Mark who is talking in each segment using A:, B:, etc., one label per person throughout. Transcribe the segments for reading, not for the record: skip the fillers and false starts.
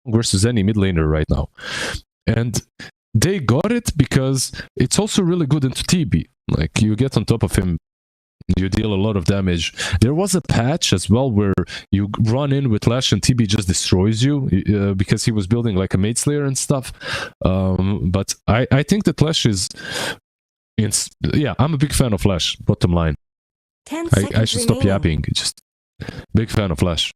A: versus any mid laner right now. And they got it because it's also really good into TB. Like, you get on top of him, you deal a lot of damage. There was a patch as well where you run in with Lash and TB just destroys you because he was building like a Maid Slayer and stuff. But I think that Lash is... yeah, I'm a big fan of Lash, bottom line.
B: 10 seconds
A: I should stop
B: remaining.
A: yapping. Just big fan of Lash.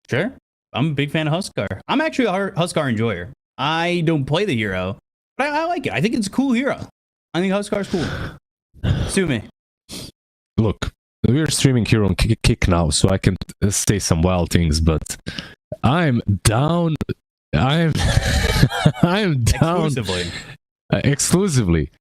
C: Sure. I'm a big fan of Huskar. I'm actually a Huskar enjoyer. I don't play the hero, but I like it. I think it's a cool hero. I think Huskar's cool. Sue me.
A: Look, we're streaming here on Kick now, so I can say some wild things, but I'm down. I'm down exclusively.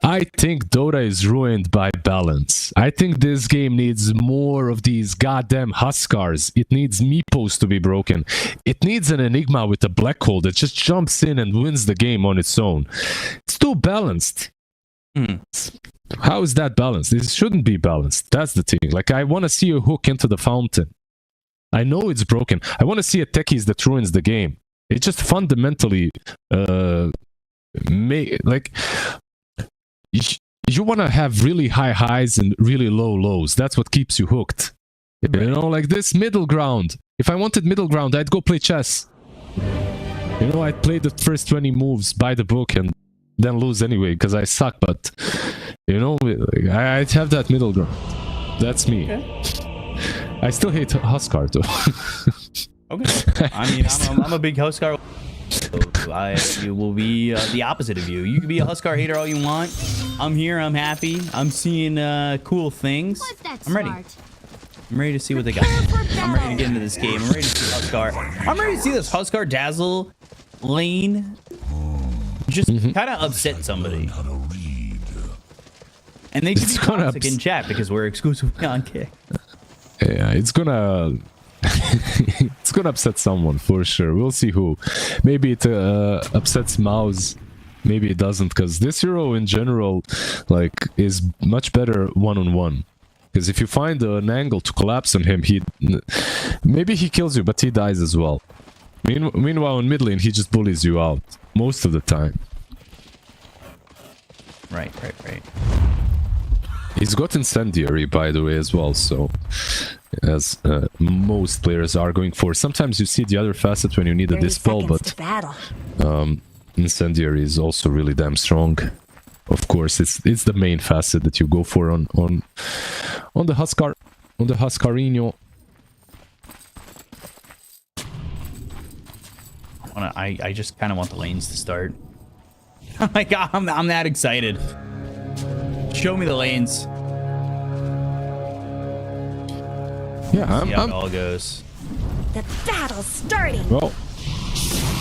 A: I think Dota is ruined by balance. I think this game needs more of these goddamn Huskars. It needs Meepos to be broken. It needs an Enigma with a black hole that just jumps in and wins the game on its own. It's too balanced. How is that balanced? It shouldn't be balanced. That's the thing. Like, I want to see a hook into the fountain. I know it's broken. I want to see a techies that ruins the game. It just fundamentally like, you want to have really high highs and really low lows. That's what keeps you hooked. You know, like this middle ground. If I wanted middle ground, I'd go play chess. You know, I'd play the first 20 moves by the book and then lose anyway because I suck. But, you know, I'd have that middle ground. That's me. Okay. I still hate Huskar though.
C: Okay. I mean, I'm a big Huskar. You will be the opposite of you. You can be a Huskar hater all you want. I'm here. I'm happy. I'm seeing cool things. I'm ready. I'm ready to see what they got. I'm ready to get into this game. I'm ready to see Huskar. I'm ready to see this Huskar Dazzle lane just kind of upset somebody. And they can be toxic in chat because we're exclusively on Kick.
A: Yeah, it's gonna... it's gonna upset someone for sure. We'll see who. Maybe it upsets MOUZ. Maybe it doesn't, because this hero in general, like, is much better one-on-one. Because if you find an angle to collapse on him, maybe he kills you, but he dies as well. Meanwhile, in mid lane, he just bullies you out most of the time.
C: Right.
A: He's got Incendiary, by the way, as well, so... as most players are going for. Sometimes you see the other facet when you need a dispel, but Incendiary is also really damn strong. Of course, it's the main facet that you go for on the Huskar, on the Huskarino.
C: I just kind of want the lanes to start. Oh my god, I'm that excited. Show me the lanes.
A: Yeah,
C: see how it all goes.
B: The battle's starting.
A: Well,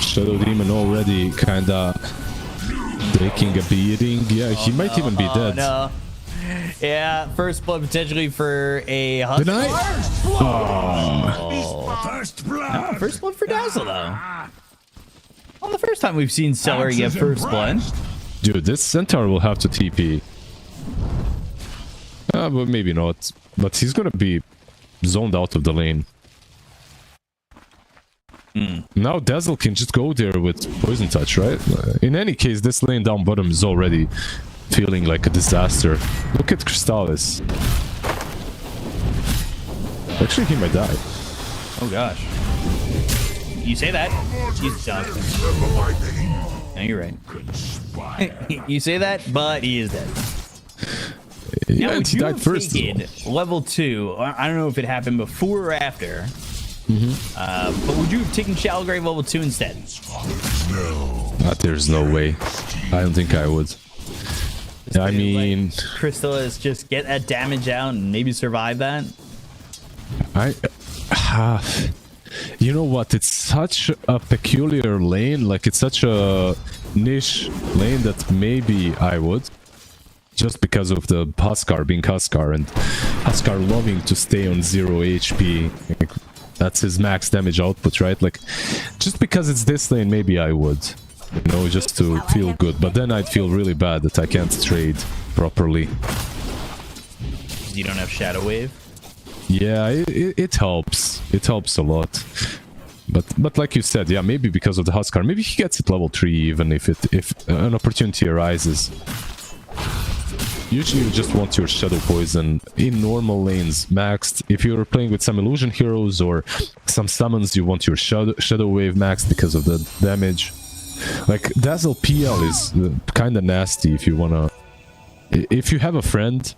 A: Shadow Demon already kinda taking a beating. Yeah, he might even be dead.
C: No. Yeah, first blood potentially for a Huskar.
A: Good night.
D: First blood.
C: No, first blood for Dazzle though. Well, the first time we've seen Celery get first blood.
A: Dude, this Centaur will have to TP. But maybe not. But he's gonna be zoned out of the lane. Now Dazzle can just go there with Poison Touch, right? In any case, this lane down bottom is already feeling like a disaster. Look at Crystallis. Actually, he might die.
C: Oh gosh. You say that, he's done. No, you're right. You say that, but he is dead.
A: Yeah,
C: now,
A: and he died first.
C: Level 2. I don't know if it happened before or after. But would you have taken Shallow Grave level 2 instead?
D: No.
A: There's no way. I don't think I would. I mean,
C: Crystallis just get that damage out and maybe survive that.
A: You know what? It's such a peculiar lane. Like, it's such a niche lane that maybe I would. Just because of the Huskar being Huskar and Huskar loving to stay on 0 HP. Like, that's his max damage output, right? Like, just because it's this lane, maybe I would. You know, just to feel good. But then I'd feel really bad that I can't trade properly.
C: You don't have Shadow Wave?
A: Yeah, it helps. It helps a lot. But like you said, yeah, maybe because of the Huskar, maybe he gets it level 3 even if an opportunity arises. Usually you just want your Shadow Poison in normal lanes maxed. If you're playing with some illusion heroes or some summons, you want your Shadow Wave maxed because of the damage. Like Dazzle PL is kind of nasty if you wanna... If you have a friend,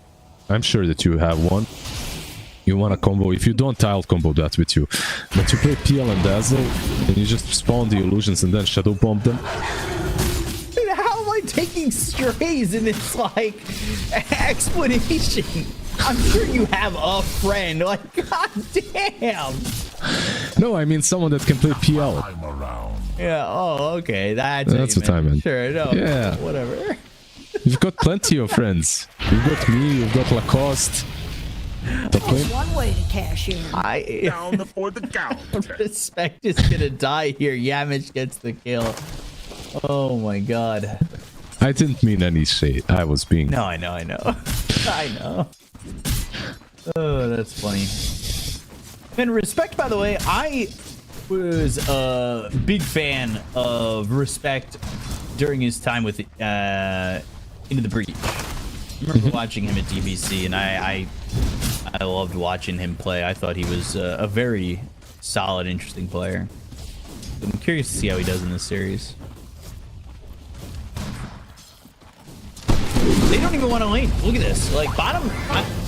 A: I'm sure that you have one, you want a combo. If you don't, I'll combo that with you. But you play PL and Dazzle, and you just spawn the illusions and then Shadow Bomb them.
C: Dude, how am I taking strays in this, like, explanation? I'm sure you have a friend. Like, god damn.
A: No, I mean someone that can play PL.
D: I'm around.
C: Yeah, oh, okay. That's
A: what I meant.
C: Sure, no,
A: Yeah.
C: whatever.
A: You've got plenty of friends. You've got me, you've got Lacoste.
B: One way to cash in.
D: Down for the count.
C: Respect is gonna die here. Yamish gets the kill. Oh my god.
A: I didn't mean any shade. I was being...
C: No, I know. I know. Oh, that's funny. And Respect, by the way, I was a big fan of Respect during his time with Into the Breach. I remember watching him at DBC, and I loved watching him play. I thought he was a very solid, interesting player. I'm curious to see how he does in this series. They don't even want to lane. Look at this. Like, bottom,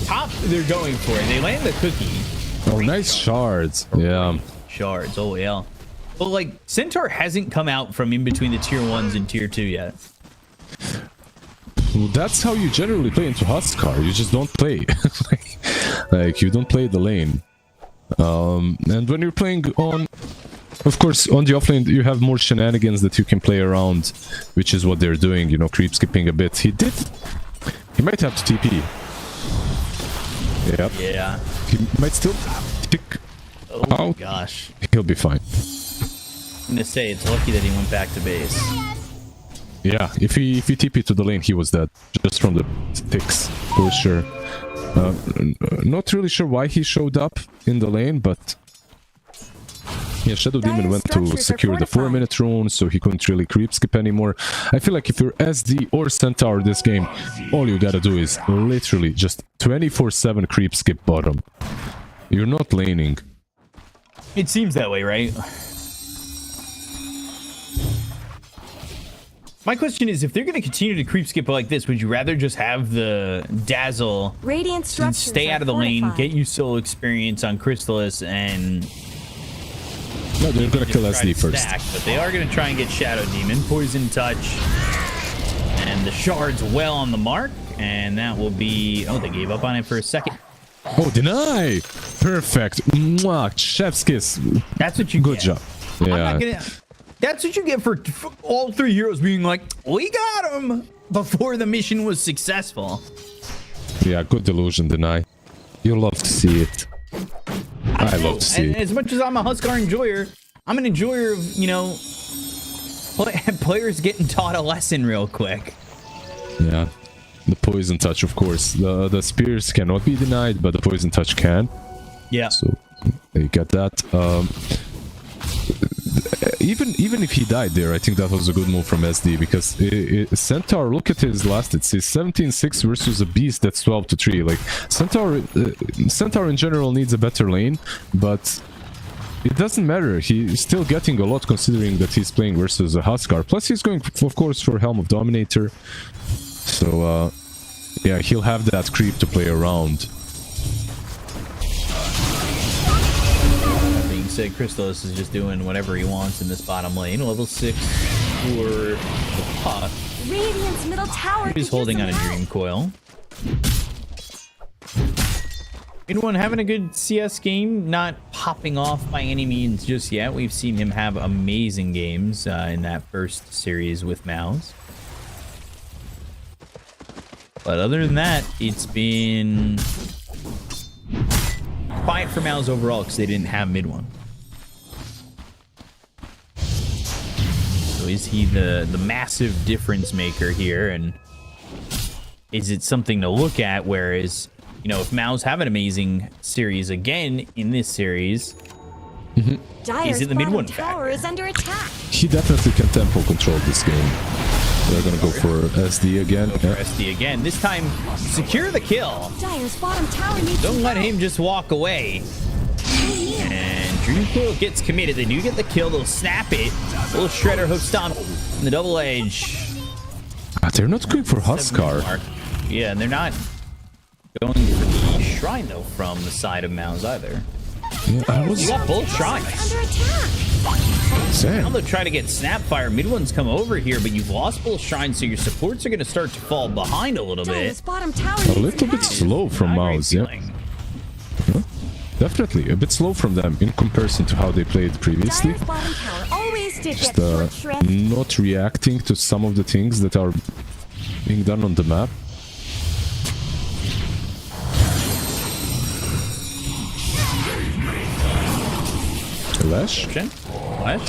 C: top, they're going for it. They land the cookie.
A: Oh, nice shards. Yeah.
C: Shards. Oh, yeah. But, like, Centaur hasn't come out from in between the tier 1s and tier 2 yet.
A: Well, that's how you generally play into Huskar. You just don't play. like, you don't play the lane. And when you're playing on... Of course, on the offlane, you have more shenanigans that you can play around, which is what they're doing, you know, creep skipping a bit. He might have to TP. Yep.
C: Yeah.
A: He might still tick
C: Oh,
A: out.
C: gosh.
A: He'll be fine.
C: I'm gonna say it's lucky that he went back to base.
A: Yeah, if he TP to the lane, he was dead. Just from the ticks, for sure. Not really sure why he showed up in the lane, but... Yeah, Shadow Demon went to secure the 4-minute rune, so he couldn't really creep skip anymore. I feel like if you're SD or Centaur this game, all you gotta do is literally just 24/7 creep skip bottom. You're not laning.
C: It seems that way, right? My question is, if they're going to continue to creep skip like this, would you rather just have the Dazzle
B: Radiant
C: and
B: structures
C: stay out of the lane, get you solo experience on Crystallis, and...
A: No, they're gonna kill
C: try
A: SD
C: to
A: first.
C: stack, but they are going to try and get Shadow Demon, Poison Touch, and the Shard's well on the mark, and that will be... Oh, they gave up on it for a second.
A: Oh, deny! Perfect. Mwah, chef's kiss.
C: That's what you
A: Good
C: get.
A: job.
C: I'm
A: Yeah.
C: not gonna... That's what you get for all 3 heroes being like, we got him before the mission was successful.
A: Yeah, good delusion, deny. You love to see it. I love to see
C: And
A: it.
C: as much as I'm a Huskar enjoyer, I'm an enjoyer of, you know, players getting taught a lesson real quick.
A: Yeah. The poison touch, of course. The spears cannot be denied, but the poison touch can.
C: Yeah.
A: So you get that. Even if he died there, I think that was a good move from SD, because Centaur, look at his last hits. He's 17-6 versus a beast that's 12-3. Like, Centaur in general needs a better lane, but it doesn't matter. He's still getting a lot considering that he's playing versus a Huskar. Plus, he's going, of course, for Helm of Dominator. So, yeah, he'll have that creep to play around.
C: Said Crystallis is just doing whatever he wants in this bottom lane. Level 6 for the pot.
B: Radiant's middle tower.
C: He's holding on a Dream Coil. Anyone having a good CS game? Not popping off by any means just yet. We've seen him have amazing games in that first series with MOUZ. But other than that, it's been quiet for MOUZ overall because they didn't have mid one. So is he the massive difference maker here, and is it something to look at? Whereas, you know, if MOUZ have an amazing series again in this series,
B: Dyer's
C: in the mid
B: bottom
C: one
B: tower is under attack.
A: He definitely can tempo control this game. They're gonna go for SD again. Yeah.
C: SD again. This time, secure the kill.
B: Dyer's bottom tower needs
C: Don't let him just walk away. And Dreamcoil gets committed. They do get the kill. They'll snap it. Little Shredder hook stomp in the double edge.
A: They're not going for Huskar.
C: Yeah, and they're not going for the shrine, though, from the side of MOUZ either.
A: Yeah,
C: You got both shrines.
B: under attack.
C: Now
A: Sam.
C: they'll try to get Snapfire. Mid one's come over here, but you've lost both shrines, so your supports are going to start to fall behind a little
B: Dyer's
C: bit.
B: bottom tower
A: A
B: needs
A: little bit
B: attack.
A: slow from
C: Not a great
A: MOUZ, yeah.
C: feeling.
A: Definitely a bit slow from them in comparison to how they played previously.
B: Dyer's bottom tower always did
A: Just
B: get short shrift.
A: not reacting to some of the things that are being done on the map. Lash?
C: What?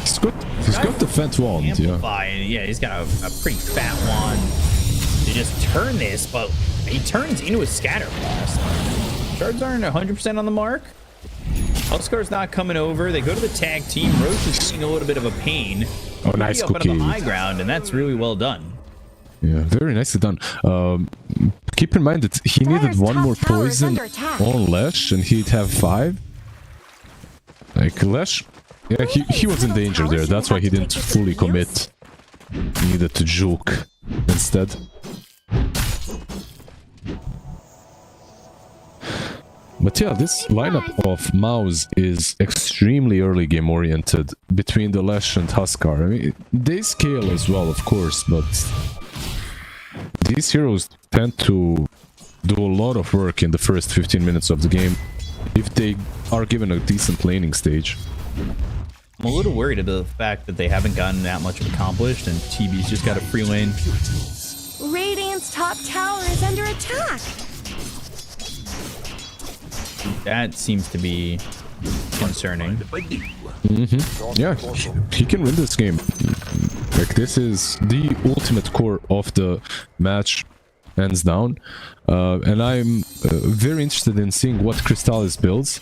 A: He's got the fat wand, yeah.
C: Amplify, and yeah, he's got a pretty fat one to just turn this, but he turns into a scatter blast. Shards aren't 100% on the mark. Huskar's not coming over. They go to the tag team. Roche is seeing a little bit of a pain.
A: Oh, nice
C: Up
A: cookie.
C: on the high ground, and that's really well done.
A: Yeah, very nicely done. Keep in mind that he needed
B: Dyer's
A: one
B: top
A: more
B: tower is
A: poison
B: under attack.
A: on Lash, and he'd have 5. Like, Lash, yeah, he was in danger there. That's why he didn't fully commit. He needed to juke instead. But yeah, this lineup of MOUZ is extremely early game oriented between the Lash and Huskar. I mean, they scale as well, of course, but these heroes tend to do a lot of work in the first 15 minutes of the game if they are given a decent laning stage.
C: I'm a little worried about the fact that they haven't gotten that much accomplished, and TB's just got a free lane.
B: Radiant's top tower is under attack.
C: That seems to be concerning.
A: Yeah, he can win this game. Like, this is the ultimate core of the match, hands down. And I'm very interested in seeing what Crystallis builds.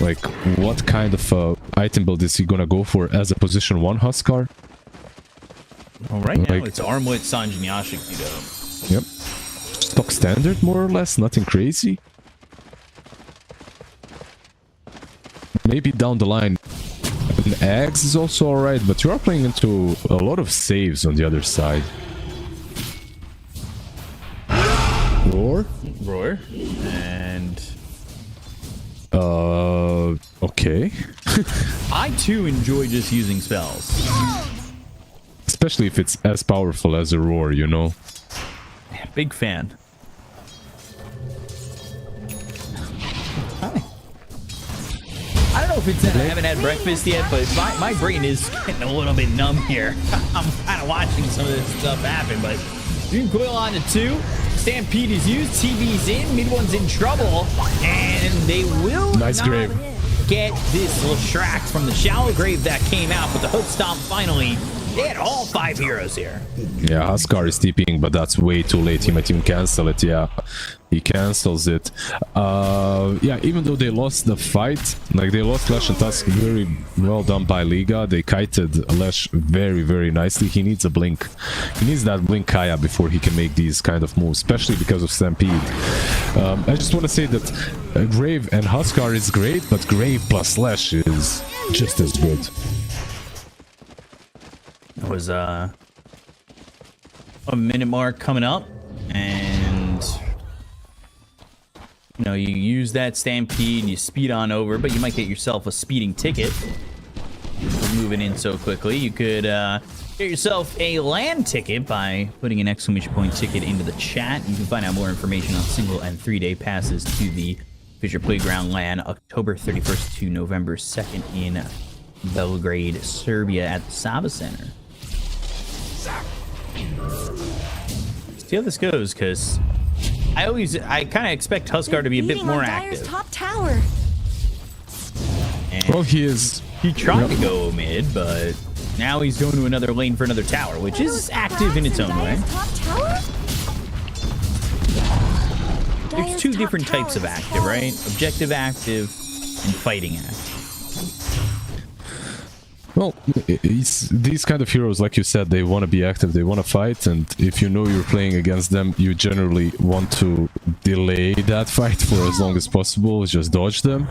A: Like, what kind of item build is he gonna go for as a position 1 Huskar?
C: Well, right now
A: Like-
C: it's Armlet, Sanj, and Yashiki, though.
A: Yep. Stock standard, more or less, nothing crazy. Maybe down the line, an Axe is also alright, but you are playing into a lot of saves on the other side. Roar?
C: Roar. And
A: Okay.
C: I, too, enjoy just using spells.
A: Especially if it's as powerful as a Roar, you know?
C: Big fan. Hi. I don't know if it's that I haven't had breakfast yet, but my brain is getting a little bit numb here. I'm kind of watching some of this stuff happen, but Dreamcoil on to 2. Stampede is used. TV's in. Mid one's in trouble. And they will
A: Nice
C: not
A: grave.
C: get this little Shrek from the shallow grave that came out, but the hook stomp finally. They had all 5 heroes here.
A: Yeah, Huskar is TPing, but that's way too late. He might even cancel it. Yeah, he cancels it. Yeah, even though they lost the fight, like they lost Lash and Tusk, very well done by Liga. They kited Lash very, very nicely. He needs a blink. He needs that blink Kaya before he can make these kind of moves, especially because of Stampede. I just want to say that Grave and Huskar is great, but Grave plus Lash is just as good.
C: It was a minute mark coming up, and you know, you use that stampede and you speed on over, but you might get yourself a speeding ticket for moving in so quickly. You could get yourself a land ticket by putting an exclamation point ticket into the chat. You can find out more information on single and 3-day passes to the Fissure Playground LAN October 31st to November 2nd in Belgrade, Serbia at the Sava Center. See how this goes, because I kind of expect Huskar to be a bit
B: Beating
C: more
B: on Dyer's
C: active.
B: top tower.
C: And
A: Well, he is.
C: he tried to go mid, but now he's going to another lane for another tower, which is active in its own way.
B: Dyer's top tower?
C: There's
B: Dyer's
C: 2
B: top
C: different
B: tower
C: types of
B: is
C: active,
B: falling.
C: right? Objective active and fighting active.
A: Well, it's these kind of heroes, like you said, they want to be active, they want to fight, and if you know you're playing against them, you generally want to delay that fight for as long as possible, just dodge them.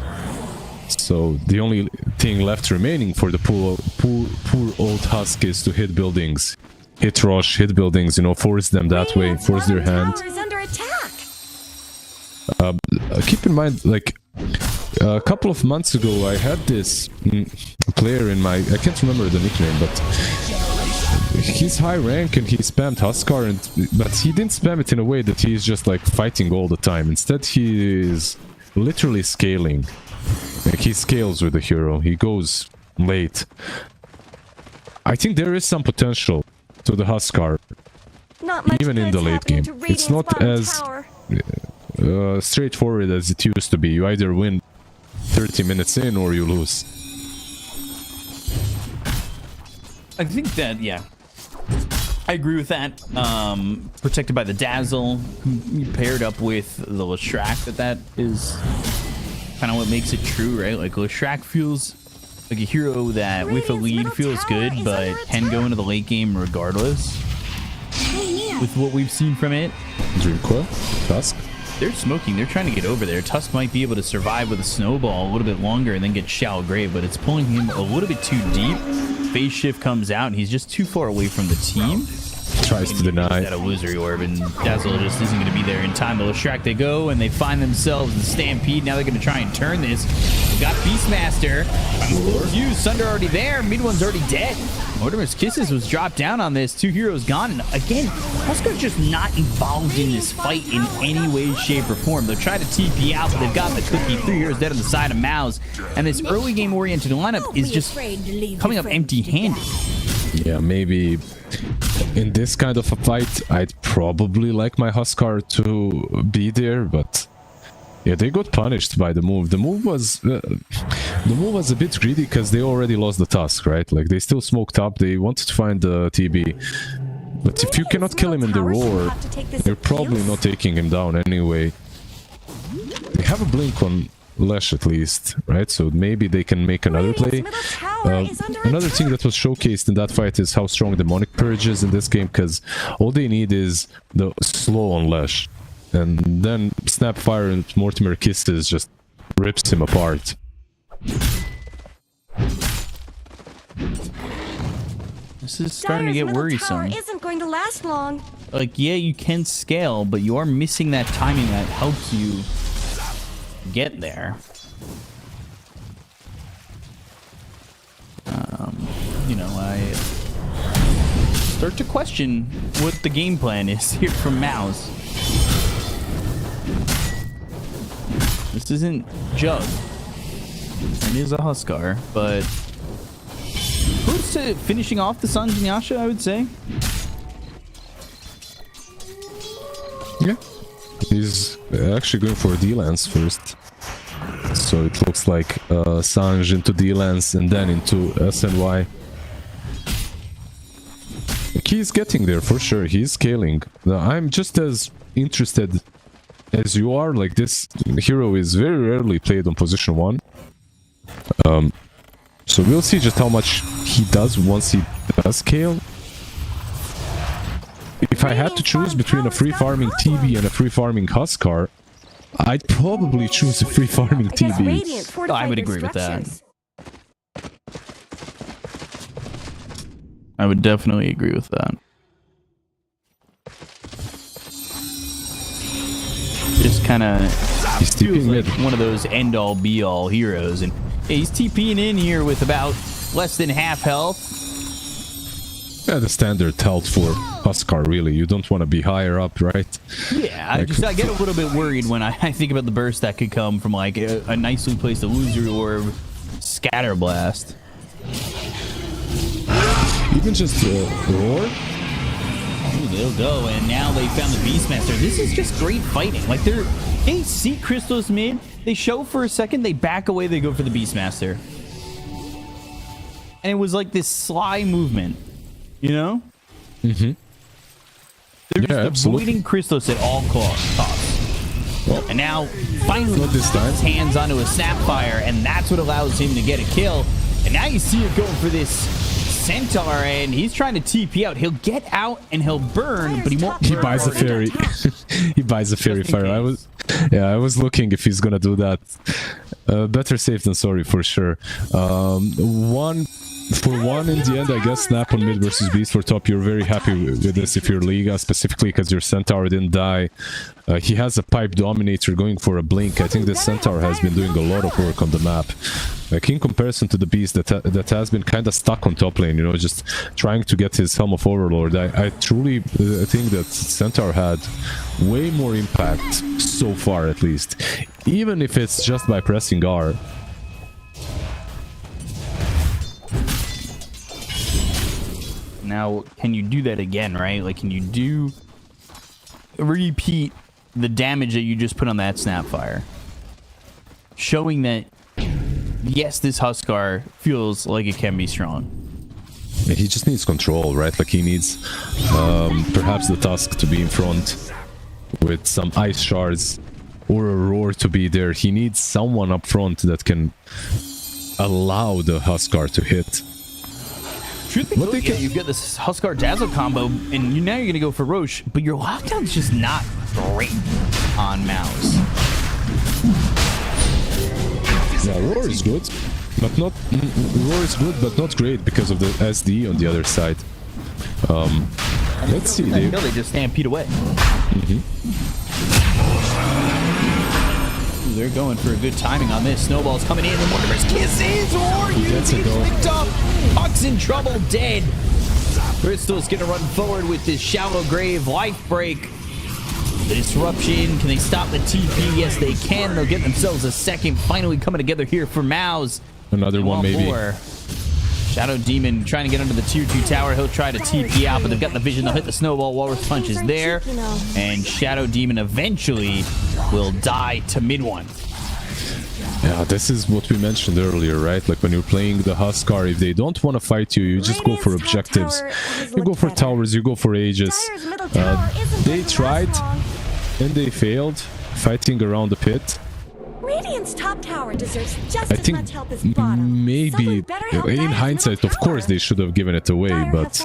A: So the only thing left remaining for the poor old Husk is to hit buildings, hit rush, hit buildings, you know, force them that way, force their hand.
B: Tower is under attack.
A: Keep in mind, like, a couple of months ago, I had this player in my... I can't remember the nickname, but he's high rank and he spammed Huskar, but he didn't spam it in a way that he's just like fighting all the time. Instead, he is literally scaling. Like, he scales with the hero. He goes late. I think there is some potential to the Huskar,
B: Not much
A: even in the
B: good's
A: late game.
B: happening to
A: It's not
B: Radiant's
A: as
B: bottom tower.
A: straightforward as it used to be. You either win 30 minutes in or you lose.
C: I think that, yeah, I agree with that. Protected by the Dazzle, paired up with the Leshrac, that is kind of what makes it true, right? Like, Leshrac feels like a hero that with a lead feels good, but can go into the late game regardless. With what we've seen from it.
A: Dreamcoil, Tusk.
C: They're smoking. They're trying to get over there. Tusk might be able to survive with a snowball a little bit longer and then get shallow grave, but it's pulling him a little bit too deep. Phase shift comes out and he's just too far away from the team.
A: Tries to deny.
C: That illusory orb, and Dazzle just isn't going to be there in time. The Leshrac they go and they find themselves in Stampede. Now they're going to try and turn this. They've got Beastmaster. Fuse, Sunder already there. Mid one's already dead. Mortimer's Kisses was dropped down on this. Two heroes gone. And again, Huskar's just not involved in this fight in any way, shape, or form. They'll try to TP out, but they've got the cookie. 3 heroes dead on the side of MOUZ. And this early game oriented lineup is just coming up empty-handed.
A: Yeah, maybe in this kind of a fight, I'd probably like my Huskar to be there, but yeah, they got punished by the move. The move was a bit greedy because they already lost the Tusk, right? Like, they still smoked up. They wanted to find the TB, but if you cannot kill him in the roar, you're probably not taking him down anyway. They have a blink on Lesh at least, right? So maybe they can make another play. Another thing that was showcased in that fight is how strong Demonic Purge is in this game, because all they need is the slow on Lesh, and then Snapfire and Mortimer Kisses just rips him apart.
C: This is starting to get worrisome.
B: Isn't going to last long.
C: Like, yeah, you can scale, but you are missing that timing that helps you get there. You know, I start to question what the game plan is here from MOUZ. This isn't Jug. It is a Huskar, but close to finishing off the Sange and Yasha, I would say.
A: Yeah. He's actually going for D-Lance first. So it looks like Sange into D-Lance and then into SNY. He's getting there for sure. He's scaling. I'm just as interested as you are. Like, this hero is very rarely played on position 1. So we'll see just how much he does once he does scale. If I had to choose between a free farming TB and a free farming Huskar, I'd probably choose a free farming TB.
C: I would agree with that. I would definitely agree with that. Just kind of feels like one of those end-all be-all heroes, and yeah, he's TPing in here with about less than half health.
A: Yeah, the standard health for Huskar, really. You don't want to be higher up, right?
C: Yeah, like, I get a little bit worried when I think about the burst that could come from like a nicely placed illusory orb, scatter blast.
A: Even just roar.
C: Ooh, they'll go, and now they found the Beastmaster. This is just great fighting. Like, they see Crystal's mid, they show for a second, they back away, they go for the Beastmaster. And it was like this sly movement, you know?
A: Mm-hmm.
C: They're just avoiding Christos at all costs. Well, and now, finally,
A: not this time.
C: His hands onto a Snapfire, and that's what allows him to get a kill. And now you see it going for this Centaur, and he's trying to TP out. He'll get out and he'll burn, but he won't.
A: He buys a fairy. He buys a fairy fire. I was looking if he's gonna do that. Better safe than sorry for sure. One in the end, I guess. Snap on mid versus beast for top. You're very happy with this if you're Liga, specifically because your Centaur didn't die. He has a pipe dominator going for a blink. I think the Centaur has been doing a lot of work on the map. Like in comparison to the beast that has been kind of stuck on top lane, you know, just trying to get his Helm of Overlord. I truly think that Centaur had way more impact so far, at least, even if it's just by pressing R.
C: Now, can you do that again, right? Like, can you repeat the damage that you just put on that Snapfire? Showing that, yes, this Huskar feels like it can be strong.
A: Yeah, he just needs control, right? Like he needs perhaps the Tusk to be in front with some ice shards or a roar to be there. He needs someone up front that can allow the Huskar to hit.
C: You've got this Huskar Dazzle combo, and now you're going to go for Roche, but your lockdown's just not great on MOUZ.
A: Yeah, Roar is good, but not Roar is good, but not great because of the SD on the other side. Let's see.
C: They just stampede away. They're going for a good timing on this. Snowball's coming in, and Mortimer's kisses, or you get picked up. Puck's in trouble, dead. Bristol's gonna run forward with this shallow grave life break. The disruption, can they stop the TP? Yes, they can. They'll get themselves a second. Finally coming together here for MOUZ.
A: Another one, maybe.
C: More. Shadow Demon trying to get under the tier 2 tower. He'll try to TP out, but they've got the vision. They'll hit the snowball. Walrus Punch is there. And Shadow Demon eventually will die to mid one.
A: Yeah, this is what we mentioned earlier, right? Like when you're playing the Huskar, if they don't want to fight you, you just go for objectives. You go for towers, you go for Aegis. They tried and they failed fighting around the pit.
B: Radiant's top tower deserves just
A: I
B: as much help as bottom.
A: Maybe in hindsight, of course, they should have given it away, but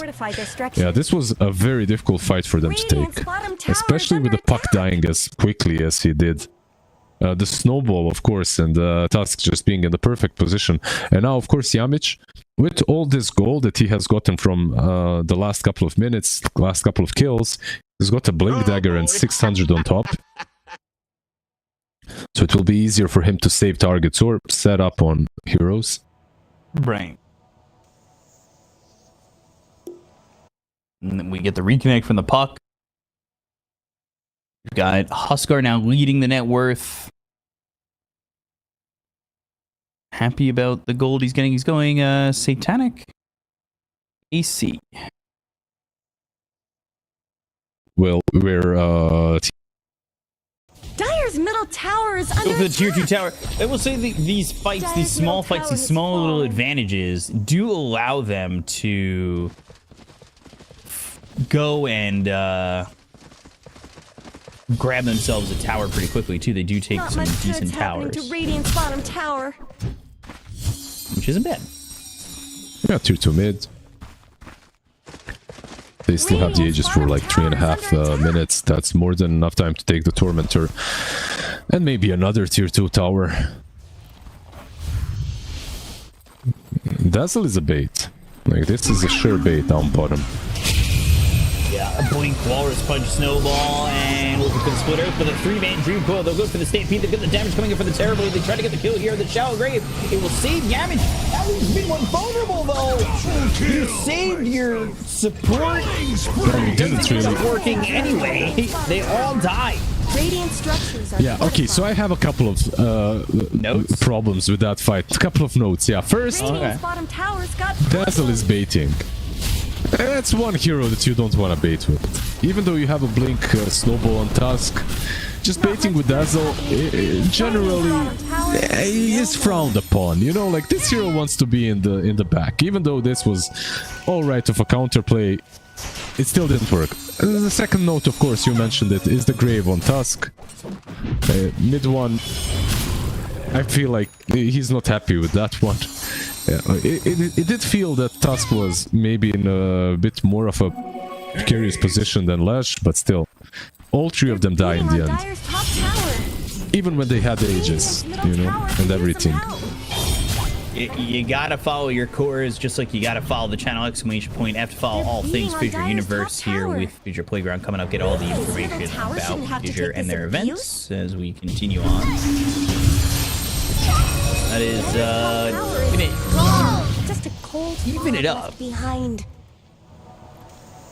A: yeah, this was a very difficult fight for them to take, especially with the Puck dying as quickly as he did. The snowball, of course, and Tusk just being in the perfect position. And now, of course, Yamich, with all this gold that he has gotten from the last couple of minutes, last couple of kills, he's got a Blink Dagger and 600 on top. So it will be easier for him to save targets or set up on heroes.
C: Right. And then we get the reconnect from the Puck. We've got Huskar now leading the net worth. Happy about the gold he's getting. He's going Satanic AC.
A: Well, we're
B: Dire's middle tower is under
C: Go for the tier 2 tower. I will say these fights, these small fights, these small little advantages do allow them to go and grab themselves a tower pretty quickly too. They do take some decent towers,
B: to Radiant's bottom tower,
C: which isn't bad.
A: Yeah, tier 2 mid. They still have the Aegis for like 3.5 minutes. That's more than enough time to take the Tormentor. And maybe another tier 2 tower. Dazzle is a bait. Like, this is a sure bait down bottom.
C: Yeah, a Blink, Walrus Punch, Snowball, and looking for the split earth, but a 3-man Dream Coil. They'll go for the Stampede. They've got the damage coming in for the Terribly. They try to get the kill here. The Shallow Grave. It will save Yamich. That leaves mid one vulnerable, though. You saved your support. It's really working anyway. They all die.
B: Radiant structures are
A: Yeah, okay, so I have a couple of
C: notes?
A: Problems with that fight. A couple of notes, yeah. First,
B: Radiant's bottom tower's got
A: Dazzle is baiting. That's one hero that you don't want to bait with. Even though you have a Blink Snowball on Tusk, just baiting with Dazzle generally is frowned upon. You know, like this hero wants to be in the back. Even though this was alright of a counterplay, it still didn't work. The second note, of course, you mentioned it, is the Grave on Tusk. Mid one, I feel like he's not happy with that one. Yeah, it did feel that Tusk was maybe in a bit more of a precarious position than Lash, but still, all three of them die in the end.
B: Dire's top tower.
A: Even when they had ages, you know, and everything.
C: You gotta follow your cores, just like you gotta follow the channel exclamation point. You have to follow all things Fissure Universe here with Fissure Playground coming up. Get all the information about Fissure and their events as we continue on. That is,
B: Just a cold
C: even it up.
B: behind.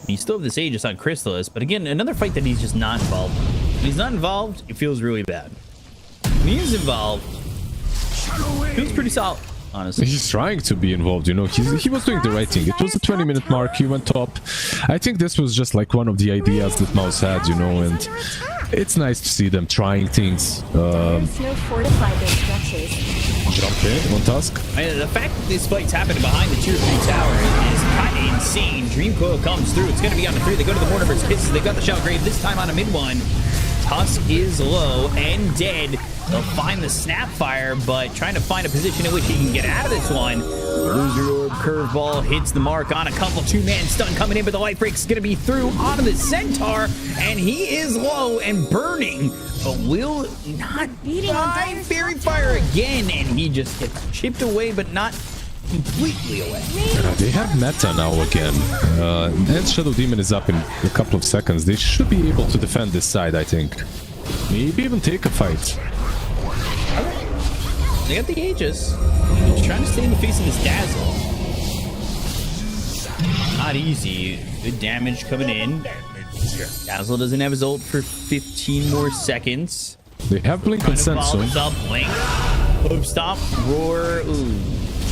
C: You still have this Aegis on Chrysalis, but again, another fight that he's just not involved in. When he's not involved, it feels really bad. When he is involved, it feels pretty solid, honestly.
A: He's trying to be involved, you know. He was doing the right thing. It was a 20-minute mark. He went top. I think this was just like one of the ideas that MOUZ had, you know, and it's nice to see them trying things.
B: Dire's no fortified those structures.
A: Jump in on Tusk.
C: The fact that this fight's happening behind the tier 3 tower is kind of insane. Dream Coil comes through. It's going to be on the 3. They go to the Mortimer's Kisses. They got the Shout Grave this time on a mid one. Tusk is low and dead. They'll find the Snapfire, but trying to find a position in which he can get out of this one. Loser Orb curveball hits the mark on a couple. 2-man stun coming in, but the life break is going to be through onto the Centaur, and he is low and burning, but will not die. Fairy Fire again, and he just gets chipped away, but not completely away.
A: They have meta now again. And Shadow Demon is up in a couple of seconds. They should be able to defend this side, I think. Maybe even take a fight.
C: They got the Aegis. He's trying to stay in the face of this Dazzle. Not easy. Good damage coming in. Dazzle doesn't have his ult for 15 more seconds.
A: They have Blink and Sense soon.
C: Blink. Hope stop. Roar. Ooh.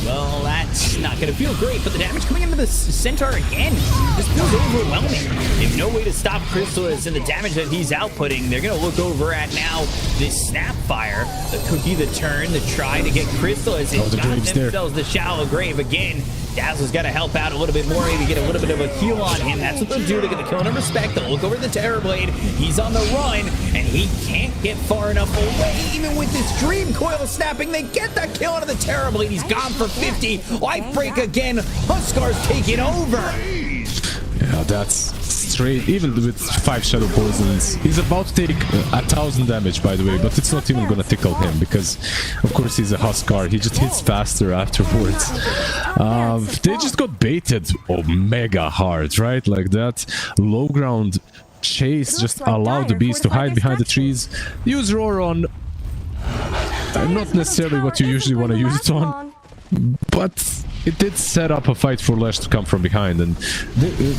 C: Well, that's not going to feel great, but the damage coming into the Centaur again just feels overwhelming. They have no way to stop Chrysalis and the damage that he's outputting. They're going to look over at now this Snapfire, the Cookie, the turn, the try to get Chrysalis. It's got themselves the Shallow Grave again. Dazzle's got to help out a little bit more, maybe get a little bit of a heal on him. That's what they'll do to get the kill and respect. They'll look over the Terrorblade. He's on the run, and he can't get far enough away. Even with this Dream Coil snapping, they get that kill out of the Terrorblade. He's gone for 50. Life break again. Huskar's taking over.
A: Yeah, that's straight. Even with 5 Shadow Poisons, he's about to take 1,000 damage, by the way, but it's not even gonna tickle him because, of course, he's a Huskar. He just hits faster afterwards. They just got baited mega hard, right? Like that low ground chase just allowed the beast to hide behind the trees. Use Roar on not necessarily what you usually want to use it on, but it did set up a fight for Lash to come from behind, and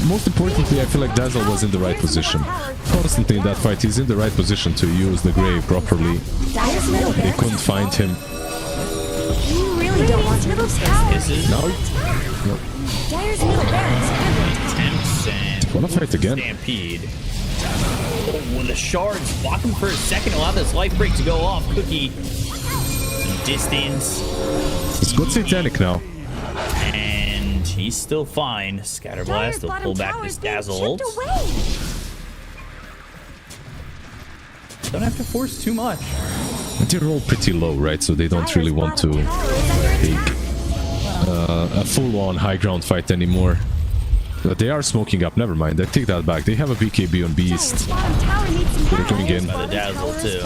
A: most importantly, I feel like Dazzle was in the right position. Constantly in that fight, he's in the right position to use the Grave properly. They couldn't find him.
B: You really don't want to lose this.
A: Now,
B: Dire's middle barracks.
C: Attempts and
A: wanna fight again?
C: Stampede. When the shards block him for a second, allow this life break to go off. Cookie, some distance.
A: He's got Satanic now.
C: And he's still fine. Scatterblast will pull back this Dazzle ult. Don't have to force too much.
A: They're all pretty low, right? So they don't really want to take a full-on high ground fight anymore. But they are smoking up. Never mind. I take that back. They have a BKB on Beast. They're going in.
C: By the Dazzle too.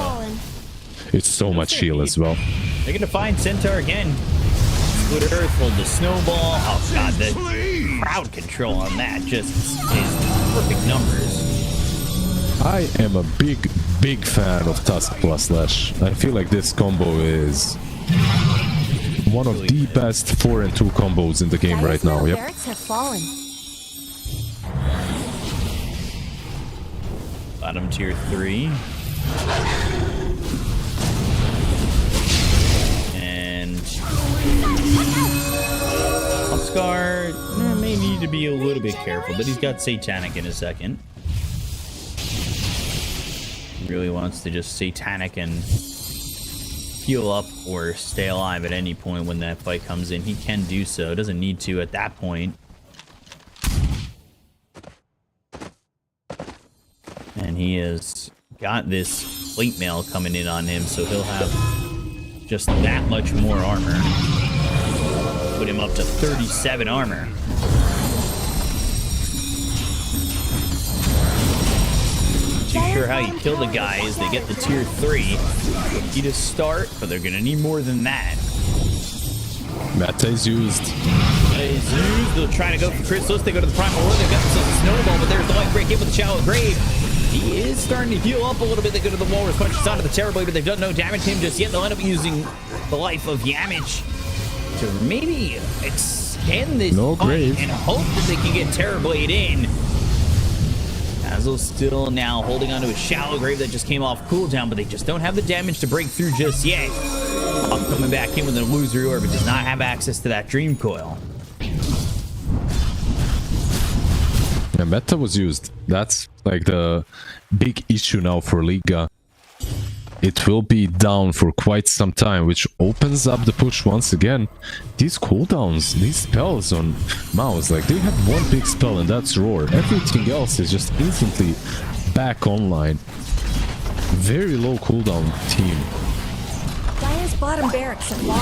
A: It's so much heal as well.
C: They're gonna find Centaur again. Split Earth, hold the snowball. Oh god, the crowd control on that just is perfect numbers.
A: I am a big fan of Tusk plus Lash. I feel like this combo is one of the best 4-2 combos in the game right now. Yep.
C: Bottom tier 3. And Huskar may need to be a little bit careful, but he's got Satanic in a second. He really wants to just Satanic and heal up or stay alive at any point when that fight comes in. He can do so. Doesn't need to at that point. And he has got this plate mail coming in on him, so he'll have just that much more armor. put him up to 37 armor. Not too sure how you kill the guy as they get the tier 3. Rookie to start, but they're gonna need more than that.
A: Meta is used.
C: They'll try to go for Chrysalis. They go to the Primal War. They've got themselves a Snowball, but there's the light break in with the Shallow Grave. He is starting to heal up a little bit. They go to the Walrus, punches onto the Terrorblade, but they've done no damage to him just yet. They'll end up using the life of Yamich to maybe extend this
A: grave
C: and hope that they can get Terrorblade in. Basil still now holding onto a Shallow Grave that just came off cooldown, but they just don't have the damage to break through just yet. Coming back in with an illusory orb, but does not have access to that Dream Coil.
A: Yeah, meta was used. That's like the big issue now for Liga. It will be down for quite some time, which opens up the push once again. These cooldowns, these spells on MOUZ, like they have one big spell and that's Roar. Everything else is just instantly back online. Very low cooldown team.
B: Diana's bottom barracks are long.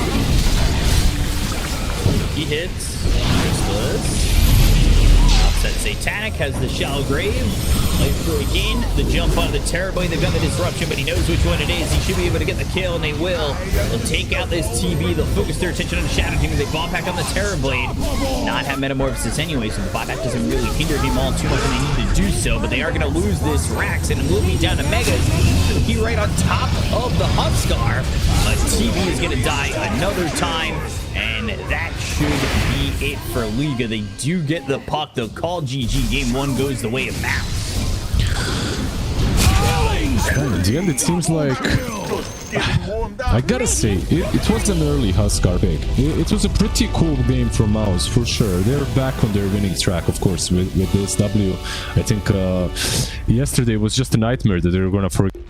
C: He hits. Useless. Offset Satanic has the Shallow Grave. Life break in. The jump on the Terrorblade. They've got the disruption, but he knows which one it is. He should be able to get the kill, and they will. They'll take out this TB. They'll focus their attention on the Shadow Team. They bomb back on the Terrorblade. Not have Metamorphosis anyway, so the buyback doesn't really hinder him all too much, and they need to do so. But they are going to lose this Rax, and it will be down to Megas. He right on top of the Huskar. But TB is going to die another time, and that should be it for Liga. They do get the puck. They'll call GG. Game 1 goes the way of MOUZ.
A: In the end, it seems like I gotta say it was an early Huskar pick. It was a pretty cool game from MOUZ for sure. They're back on their winning track, of course, with this W. I think yesterday was just a nightmare that they were gonna forget.